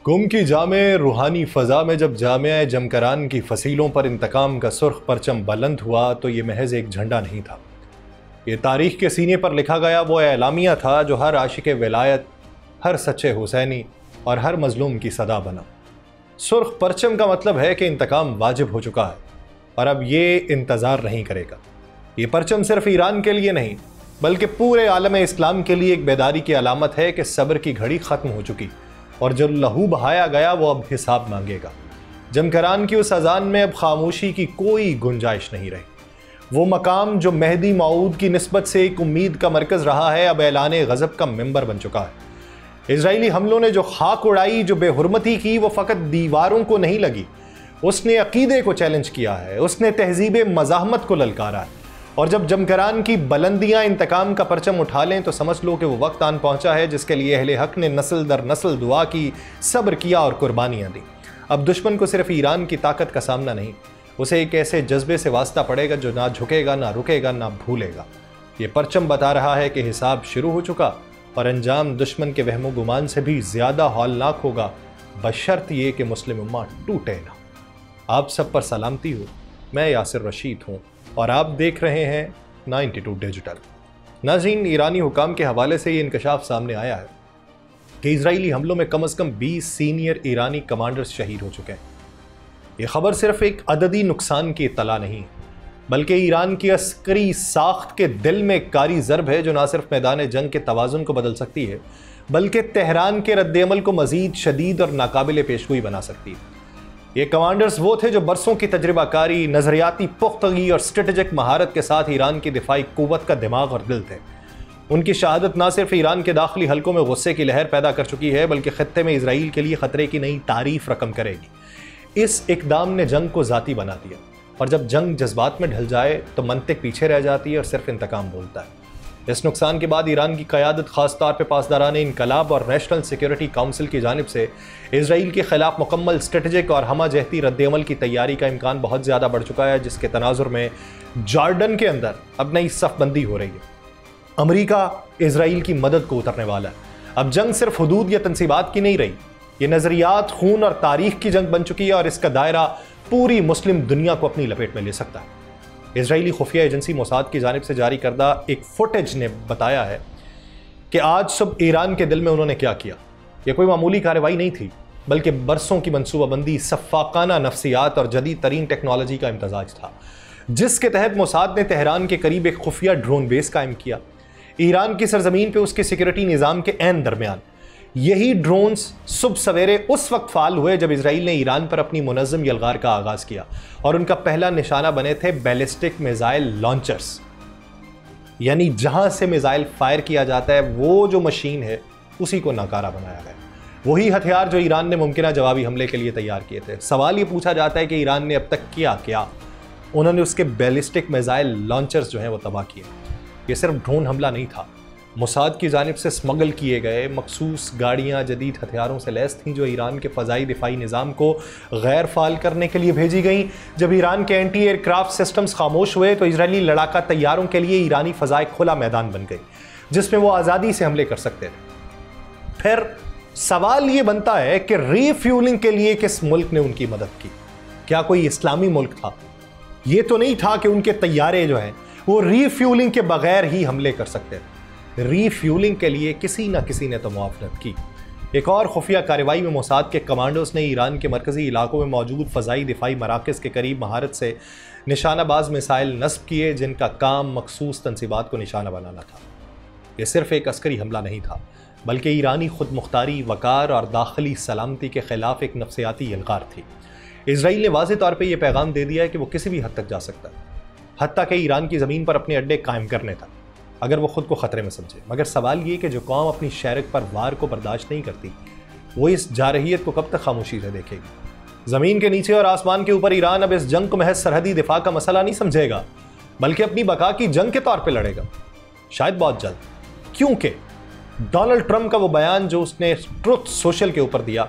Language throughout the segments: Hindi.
गुम की जामे रूहानी फ़ज़ा में जब जामिया जमकरान की फसीलों पर इंतकाम का सुर्ख परचम बुलंद हुआ तो ये महज एक झंडा नहीं था। ये तारीख़ के सीने पर लिखा गया वो एलामिया था जो हर आशिक विलायत, हर सच्चे हुसैनी और हर मजलूम की सदा बना। सुर्ख परचम का मतलब है कि इंतकाम वाजिब हो चुका है और अब ये इंतज़ार नहीं करेगा। ये परचम सिर्फ ईरान के लिए नहीं बल्कि पूरे आलम इस्लाम के लिए एक बेदारी की अलामत है कि सब्र की घड़ी ख़त्म हो चुकी और जो लहू बहाया गया वो अब हिसाब मांगेगा। जमकरान की उस अजान में अब खामोशी की कोई गुंजाइश नहीं रही। वो मकाम जो मेहदी मऊद की निस्बत से एक उम्मीद का मरकज़ रहा है अब ऐलाने गज़ब का मिंबर बन चुका है। इजरायली हमलों ने जो खाक उड़ाई, जो बेहुरमती की, वो फ़कत दीवारों को नहीं लगी, उसने अकीदे को चैलेंज किया है, उसने तहजीब मज़ाहमत को ललकारा है। और जब जमकरान की बुलंदियां इंतकाम का परचम उठा लें तो समझ लो कि वो वक्त आन पहुंचा है जिसके लिए अहले हक ने नस्ल दर नस्ल दुआ की, सब्र किया और कुर्बानियां दी। अब दुश्मन को सिर्फ ईरान की ताकत का सामना नहीं, उसे एक ऐसे जज्बे से वास्ता पड़ेगा जो ना झुकेगा, ना रुकेगा, ना भूलेगा। ये परचम बता रहा है कि हिसाब शुरू हो चुका और अंजाम दुश्मन के वहमो गुमान से भी ज़्यादा हौलनाक होगा, बशर्त ये कि मुस्लिम उम्मा टूटे ना। आप सब पर सलामती हो। मैं यासिर रशीद हूँ और आप देख रहे हैं 92 डिजिटल। नाज़रीन, ईरानी हुकाम के हवाले से ये इंकशाफ सामने आया है कि इजरायली हमलों में कम से कम 20 सीनियर ईरानी कमांडर्स शहीद हो चुके हैं। ये खबर सिर्फ एक अददी नुकसान की इत्तला नहीं बल्कि ईरान की अस्करी साख्त के दिल में एक कारी ज़रब है जो ना सिर्फ मैदान जंग के तवाज़ुन को बदल सकती है बल्कि तेहरान के रद्द-ए-अमल को मज़ीद शदीद और नाकाबिल पेशगोई बना सकती है। ये कमांडर्स वो थे जो बरसों की तजर्बाकारी, नज़रियाती पुख्तगी और स्ट्रेटेजिक महारत के साथ ईरान की दिफाई कुव्वत का दिमाग और दिल थे। उनकी शहादत ना सिर्फ ईरान के दाखिली हलकों में गुस्से की लहर पैदा कर चुकी है बल्कि खत्ते में इसराइल के लिए ख़तरे की नई तारीफ रकम करेगी। इस इकदाम ने जंग को ज़ाती बना दिया और जब जंग जज्बात में ढल जाए तो मंतिक पीछे रह जाती है और सिर्फ इंतकाम बोलता है। इस नुकसान के बाद ईरान की क़यादत ख़ास तौर पर पासदारान इनकलाब और नेशनल सिक्योरिटी काउंसिल की जानिब से इसराइल के ख़िलाफ़ मुकम्मल स्ट्रेटजिक और हमा जहती रद्द-ए-अमल की तैयारी का इम्कान बहुत ज़्यादा बढ़ चुका है, जिसके तनाजुर में जॉर्डन के अंदर अब नई सफ़बंदी हो रही है। अमरीका इसराइल की मदद को उतरने वाला है। अब जंग सिर्फ हुदूद या तनसीबात की नहीं रही, ये नज़रियात, खून और तारीख़ की जंग बन चुकी है और इसका दायरा पूरी मुस्लिम दुनिया को अपनी लपेट में ले सकता है। इजरायली खुफिया एजेंसी मोसाद की जानिब से जारी करदा एक फुटेज ने बताया है कि आज सुबह ईरान के दिल में उन्होंने क्या किया। यह कोई मामूली कार्रवाई नहीं थी बल्कि बरसों की मनसूबाबंदी, सफ़ाकाना नफ्सियात और जदीद तरीन टेक्नोलॉजी का इम्तजाज था, जिसके तहत मोसाद ने तेहरान के करीब एक खुफिया ड्रोन बेस कायम किया। ईरान की सरजमीन पर उसके सिक्योरिटी निज़ाम के ऐन दरमियान यही ड्रोन्स सुबह सवेरे उस वक्त फाल हुए जब इसराइल ने ईरान पर अपनी मुनज़्ज़म यलगार का आगाज़ किया और उनका पहला निशाना बने थे बैलिस्टिक मिसाइल लॉन्चर्स, यानी जहां से मिसाइल फायर किया जाता है वो जो मशीन है उसी को नाकारा बनाया गया। वही हथियार जो ईरान ने मुमकिन जवाबी हमले के लिए तैयार किए थे। सवाल ये पूछा जाता है कि ईरान ने अब तक किया क्या? उन्होंने उसके बैलिस्टिक मिसाइल लॉन्चर्स जो हैं वो तबाह किए। ये सिर्फ ड्रोन हमला नहीं था, मोसाद की जानिब से स्मगल किए गए मखसूस गाड़ियाँ जदीद हथियारों से लैस थीं जो ईरान के फ़ज़ाई दिफाई निज़ाम को गैर फ़ाल करने के लिए भेजी गईं। जब ईरान के एंटी एयरक्राफ्ट सिस्टम्स खामोश हुए तो इजरायली लड़ाका तैयारों के लिए ईरानी फ़ज़ाएं खुला मैदान बन गई जिसमें वो आज़ादी से हमले कर सकते थे। फिर सवाल ये बनता है कि रीफ्यूलिंग के लिए किस मुल्क ने उनकी मदद की? क्या कोई इस्लामी मुल्क था? ये तो नहीं था कि उनके तैयारे जो हैं वो रीफ्यूलिंग के बगैर ही हमले कर सकते थे। रीफ्यूलिंग के लिए किसी न किसी ने तो मुआवनत की। एक और खुफिया कार्रवाई में मोसाद के कमांडोज ने ईरान के मरकज़ी इलाकों में मौजूद फ़ज़ाई दिफाई मराकज़ के करीब महारत से निशानाबाज मिसाइल नस्ब किए जिनका काम मखसूस तनसीबात को निशाना बनाना था। यह सिर्फ एक अस्करी हमला नहीं था बल्कि ईरानी खुद मुख्तारी, वक़ार और दाखिली सलामती के ख़िलाफ़ एक नफ्सियाती यलगार थी। इसराइल ने वाज़ेह तौर पर यह पैगाम दे दिया है कि वो किसी भी हद तक जा सकता है, हत्ता कि ईरान की ज़मीन पर अपने अड्डे कायम करने तक, अगर वो ख़ुद को ख़तरे में समझे। मगर सवाल ये कि जो कौम अपनी शरक पर वार को बर्दाश्त नहीं करती वो इस जारहियत को कब तक खामोशी से देखेगी? ज़मीन के नीचे और आसमान के ऊपर ईरान अब इस जंग को महज सरहदी दिफा का मसला नहीं समझेगा बल्कि अपनी बका की जंग के तौर पर लड़ेगा, शायद बहुत जल्द। क्योंकि डोनाल्ड ट्रंप का वो बयान जो उसने ट्रुथ सोशल के ऊपर दिया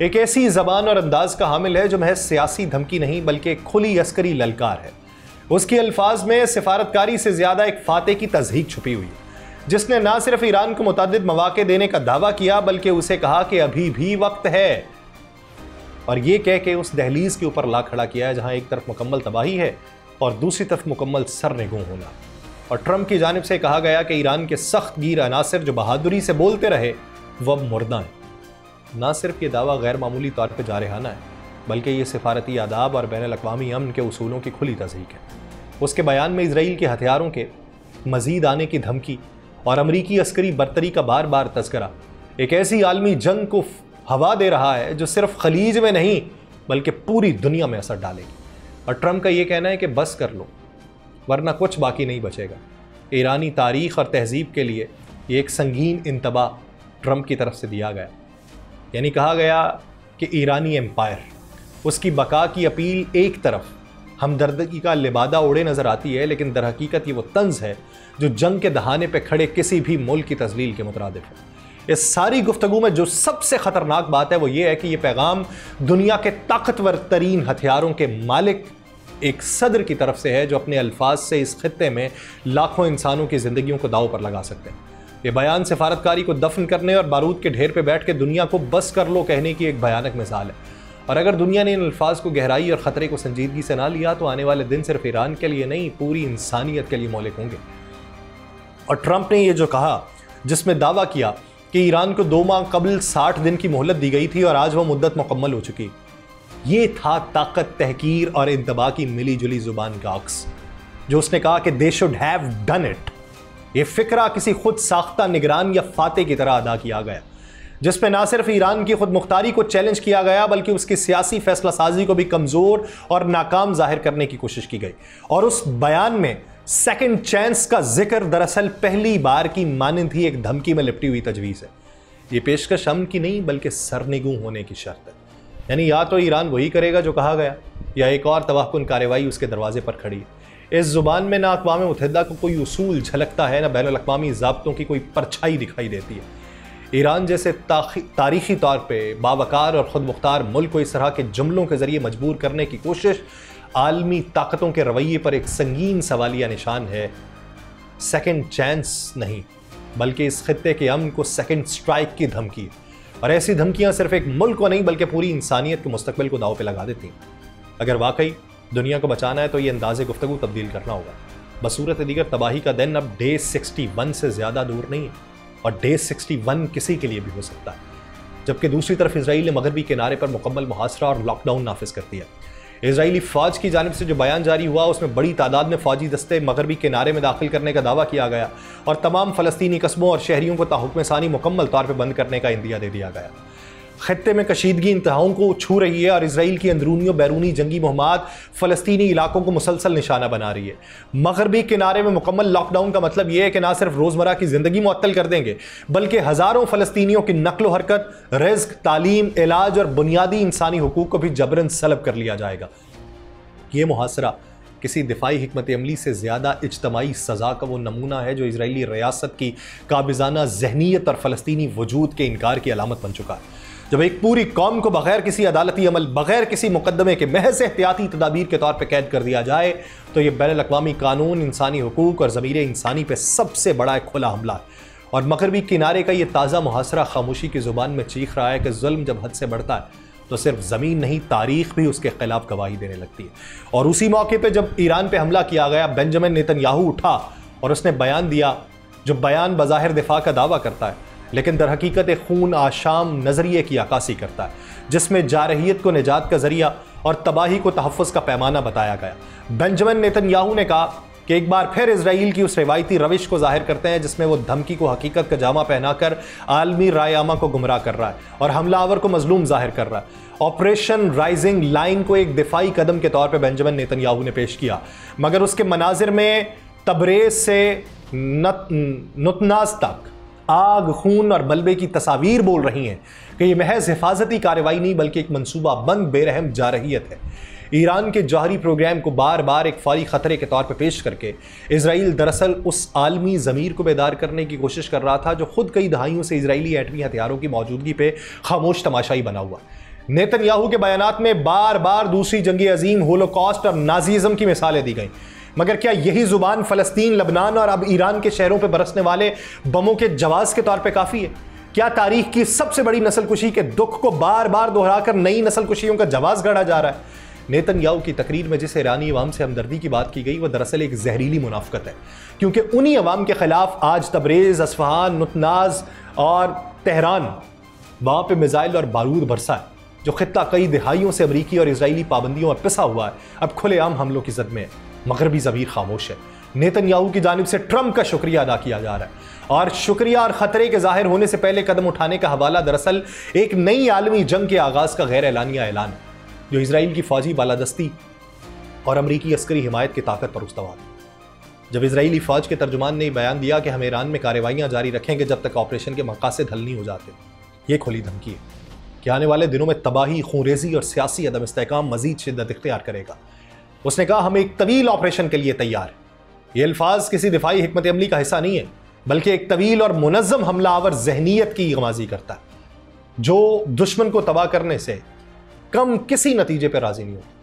एक ऐसी ज़बान और अंदाज का हामिल है जो महज सियासी धमकी नहीं बल्कि खुली अस्करी ललकार है। उसके अल्फाज में सिफारतकारी से ज़्यादा एक फाते की तज़हीक छुपी हुई है। जिसने ना सिर्फ ईरान को मुतअद्दिद मौक़े देने का दावा किया बल्कि उसे कहा कि अभी भी वक्त है, और ये कह के उस दहलीज के ऊपर ला खड़ा किया है जहां एक तरफ मुकम्मल तबाही है और दूसरी तरफ मुकम्मल सरनिगूं होना। और ट्रंप की जानिब से कहा गया कि ईरान के सख्त गिर अनासिर जो बहादुरी से बोलते रहे वो अब मुर्दा है। ना सिर्फ ये दावा गैर मामूली तौर पर जारहाना है बल्कि ये सिफारती आदाब और बैनुल अक़वामी अमन के उसूलों की खुली तज़दीक है। उसके बयान में इसराइल के हथियारों के मज़ीद आने की धमकी और अमरीकी अस्करी बर्तरी का बार बार तज़किरा एक ऐसी आलमी जंग को हवा दे रहा है जो सिर्फ खलीज में नहीं बल्कि पूरी दुनिया में असर डालेगी। और ट्रंप का ये कहना है कि बस कर लो वरना कुछ बाकी नहीं बचेगा। ईरानी तारीख़ और तहज़ीब के लिए ये एक संगीन इंतबा ट्रंप की तरफ से दिया गया, यानी कहा गया कि ईरानी एम्पायर, उसकी बका की अपील एक तरफ हमदर्दी का लिबादा ओढ़े नज़र आती है, लेकिन दर हकीकत ये वो तंज़ है जो जंग के दहाने पे खड़े किसी भी मुल्क की तज़लील के मुतरादिफ है। इस सारी गुफ्तगू में जो सबसे ख़तरनाक बात है वो ये है कि ये पैगाम दुनिया के ताकतवर तरीन हथियारों के मालिक एक सदर की तरफ से है जो अपने अल्फाज से इस खित्ते में लाखों इंसानों की ज़िंदगियों को दाव पर लगा सकते हैं। ये बयान सिफारतकारी को दफन करने और बारूद के ढेर पर बैठ के दुनिया को बस कर लो कहने की एक भयानक मिसाल है। और अगर दुनिया ने इन अल्फाज को गहराई और ख़तरे को संजीदगी से ना लिया तो आने वाले दिन सिर्फ ईरान के लिए नहीं पूरी इंसानियत के लिए मौलिक होंगे। और ट्रंप ने ये जो कहा, जिसमें दावा किया कि ईरान को 2 माह कबल 60 दिन की मोहलत दी गई थी और आज वह मुद्दत मुकम्मल हो चुकी, ये था ताकत, तहकीर और इंतबा की मिली जुली जुबान का अक्स जो उसने कहा कि they should have done it. ये फिक्रा किसी खुद साख्ता निगरान या फाते की तरह अदा किया गया, जिसमें ना सिर्फ ईरान की खुद मुख्तारी को चैलेंज किया गया बल्कि उसकी सियासी फैसला साजी को भी कमज़ोर और नाकाम जाहिर करने की कोशिश की गई। और उस बयान में सेकंड चांस का जिक्र दरअसल पहली बार की मानंद ही एक धमकी में लिपटी हुई तजवीज़ है। ये पेशकश अमन की नहीं बल्कि सरनिगूं होने की शर्त है, यानी या तो ईरान वही करेगा जो कहा गया या एक और तबाहकुन कार्रवाई उसके दरवाजे पर खड़ी है। इस जुबान में ना अक़वाम मुत्तहिदा को कोई उसूल झलकता है, ना बैनुल अक़वामी ज़ाब्तों की कोई परछाई दिखाई देती है। ईरान जैसे तारीख़ी तौर पर बावकार और ख़ुद मुख्तार मुल्क को इस तरह के जुमलों के ज़रिए मजबूर करने की कोशिश आलमी ताकतों के रवैये पर एक संगीन सवालिया निशान है। सेकंड चांस नहीं बल्कि इस खित्ते के अमन को सेकंड स्ट्राइक की धमकी, और ऐसी धमकियां सिर्फ एक मुल्क को नहीं बल्कि पूरी इंसानियत के मुस्तकबिल को दाव पे लगा देती हैं। अगर वाकई दुनिया को बचाना है तो ये अंदाज़े गुफ्तगू तब्दील करना होगा। बसूरत दीगर तबाही का दिन अब डे 61 से ज़्यादा दूर नहीं है, और डे 61 किसी के लिए भी हो सकता है। जबकि दूसरी तरफ इसराइल ने मगरबी किनारे पर मुकम्मल मुहासरा और लॉकडाउन नाफिज कर दिया। इजरायली फ़ौज की जानिब से जो बयान जारी हुआ उसमें बड़ी तादाद में फ़ौजी दस्ते मगरबी किनारे में दाखिल करने का दावा किया गया और तमाम फ़लस्तीनी कस्बों और शहरियों को ताहुक्म सानी मुकम्मल तौर पर बंद करने का इंदिया दे दिया गया। खत्ते में कशीदगी इंतहाओं को छू रही है और इसराइल की अंदरूनी और बैरूनी जंगी मुहिमात फ़लस्तीनी इलाकों को मुसलसल निशाना बना रही है। मगरबी किनारे में मुकम्मल लॉकडाउन का मतलब यह है कि ना सिर्फ रोज़मर्रा की ज़िंदगी मुअत्तल कर देंगे बल्कि हज़ारों फ़लस्तीनियों की नक्लो हरकत, रिज़्क़, तालीम, इलाज और बुनियादी इंसानी हुकूक को भी जबरन सलब कर लिया जाएगा। ये मुहासरा किसी दिफाई हिकमत अमली से ज़्यादा इज्तमाई सज़ा का वो नमूना है जो इजरायली रियासत की काबिज़ाना जहनीत और फ़लस्तीनी वजूद के इनकार की अलामत बन चुका है। जब एक पूरी कौम को बग़ैर किसी अदालती अमल, बग़ैर किसी मुकदमे के महज एहतियाती तदाबीर के तौर पर कैद कर दिया जाए तो यह बैनुल अक़वामी कानून, इंसानी हुकूक और ज़मीर इंसानी पर सबसे बड़ा एक खुला हमला है। और मगरबी किनारे का ये ताज़ा मुहासरा खामोशी की ज़ुबान में चीख रहा है कि जुल्म जब हद से बढ़ता है तो सिर्फ ज़मीन नहीं तारीख़ भी उसके खिलाफ गवाही देने लगती है। और उसी मौके पे जब ईरान पे हमला किया गया, बेंजामिन नेतन्याहू उठा और उसने बयान दिया, जो बयान बज़ाहिर दिफा का दावा करता है लेकिन दर हकीकत एक खून आशाम नज़रिए की अक्कासी करता है, जिसमें जारहियत को निजात का ज़रिया और तबाही को तहफ़्फ़ुज़ का पैमाना बताया गया। बेंजामिन नेतन्याहू ने कहा कि एक बार फिर इसराइल की उस रिवायती रविश को जाहिर करते हैं जिसमें वो धमकी को हकीकत का जामा पहनाकर आलमी रायआमा को गुमराह कर रहा है और हमलावर को मजलूम जाहिर कर रहा है। ऑपरेशन राइजिंग लाइन को एक दिफाई कदम के तौर पर बेंजामिन नेतन्याहू ने पेश किया, मगर उसके मनाजिर में तबरेज़ से नुतनाज तक आग, खून और मलबे की तस्वीर बोल रही हैं कि यह महज हिफाजती कार्रवाई नहीं बल्कि एक मनसूबा बंद बेरहम जारहियत है। ईरान के जौहरी प्रोग्राम को बार बार एक फौरी खतरे के तौर पर पेश करके इसराइल दरअसल उस आलमी ज़मीर को बेदार करने की कोशिश कर रहा था जो खुद कई दहाइयों से इसराइली एटमी हथियारों की मौजूदगी पे खामोश तमाशाई बना हुआ। नेतन्याहू के बयानात में बार बार दूसरी जंग अजीम, होलोकॉस्ट और नाजीज़म की मिसालें दी गई, मगर क्या यही जुबान फलस्तीन, लबनान और अब ईरान के शहरों पर बरसने वाले बमों के जवाब के तौर पर काफी है? क्या तारीख की सबसे बड़ी नस्लकुशी के दुख को बार बार दोहराकर नई नस्लकुशियों का जवाब गढ़ा जा रहा है? नेतन्याहू की तकरीर में जिस ईरानी अवाम से हमदर्दी की बात की गई वह दरअसल एक जहरीली मुनाफकत है, क्योंकि उन्हीं अवाम के खिलाफ आज तबरेज, असफहान, नुतनाज और तेहरान वहां पे मिसाइल और बारूद बरसा है, जो खित्ता कई दिहाइयों से अमरीकी और इजरायली पाबंदियों और पिसा हुआ है, अब खुलेआम हमलों की जद में है। मगरबी ज़मीर खामोश है। नेतन्याहू की जानिब से ट्रंप का शुक्रिया अदा किया जा रहा है, और शुक्रिया और खतरे के जाहिर होने से पहले कदम उठाने का हवाला दरअसल एक नई आलमी जंग के आगाज का गैर एलानिया ऐलान है, जो इसराइल की फौजी बालादस्ती और अमरीकी अस्करी हिमायत की ताकत पर उस्तवार है। जब इजरायली फौज के तर्जुमान ने बयान दिया कि हम ईरान में कार्रवाइयां जारी रखेंगे जब तक ऑपरेशन के मकासद हल नहीं हो जाते, ये खुली धमकी है कि आने वाले दिनों में तबाही, खूनरेजी और सियासी अदम इस्तेहकाम मजीद शिद्दत इख्तियार करेगा। उसने कहा, हम एक तवील ऑपरेशन के लिए तैयार हैं। ये अल्फाज किसी दिफाई हिकमत अमली का हिस्सा नहीं है, बल्कि एक तवील और मुनज़्ज़म हमलावर जहनीत की गमाजी करता है, जो दुश्मन को तबाह करने से कम किसी नतीजे पर राजी नहीं होता।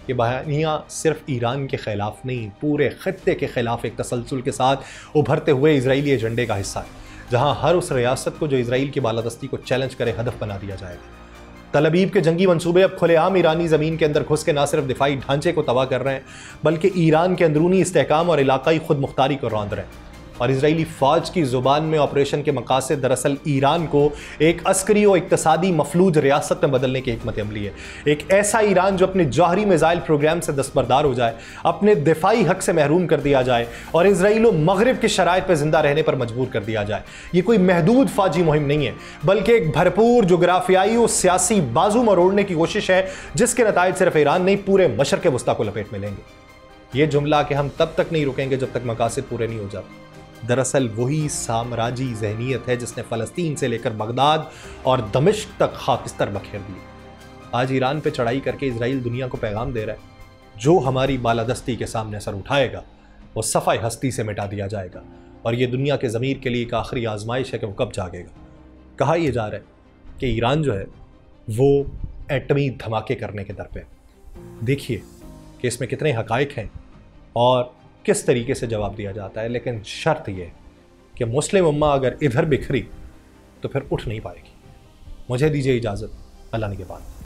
ये बयानियाँ सिर्फ ईरान के खिलाफ नहीं, पूरे खत्ते के खिलाफ एक तसलसल के साथ उभरते हुए इजरायली एजेंडे का हिस्सा है, जहाँ हर उस रियासत को जो इसराइल की बालादस्ती को चैलेंज करे हदफ बना दिया जाएगा। तल अबीब के जंगी मंसूबे अब खुलेआम ईरानी ज़मीन के अंदर घुस के न सिर्फ दिफाई ढांचे को तबाह कर रहे हैं, बल्कि ईरान के अंदरूनी इस्तेहकाम और इलाकाई खुद मुख्तारी को रौंद रहे हैं। और इजरायली फ़ौज की ज़ुबान में ऑपरेशन के मकासद दरअसल ईरान को एक अस्करी और इक्तसादी मफलूज रियासत में बदलने की हिकमत अमली है। एक ऐसा ईरान जो अपने जौहरी मिसाइल प्रोग्राम से दस्तबरदार हो जाए, अपने दिफाई हक से महरूम कर दिया जाए और इसराइल मगरिब की शराइत पर जिंदा रहने पर मजबूर कर दिया जाए। ये कोई महदूद फ़ौजी मुहिम नहीं है, बल्कि एक भरपूर जोग्राफियाई और सियासी बाजू मरोड़ने की कोशिश है, जिसके नताइज सिर्फ ईरान नहीं, पूरे मशरक़ वस्ता को लपेट में लेंगे। ये जुमला कि हम तब तक नहीं रुकेंगे जब तक मकासद पूरे नहीं हो जाते, दरअसल वही साम्राजी जहनीत है जिसने फ़लस्तीन से लेकर बगदाद और दमिश्क तक खाकिस्तर बखेर दी। आज ईरान पे चढ़ाई करके इजराइल दुनिया को पैगाम दे रहा है, जो हमारी बालादस्ती के सामने सर उठाएगा वो सफ़ाई हस्ती से मिटा दिया जाएगा, और ये दुनिया के ज़मीर के लिए एक आखिरी आजमाइश है कि वो कब जागेगा। कहा यह जा रहा है कि ईरान जो है वो एटमी धमाके करने के दर पे। देखिए कि इसमें कितने हक़ाइक़ हैं और किस तरीके से जवाब दिया जाता है, लेकिन शर्त यह कि मुस्लिम उम्मा अगर इधर बिखरी तो फिर उठ नहीं पाएगी। मुझे दीजिए इजाज़त, अल्लाह ने के बाद।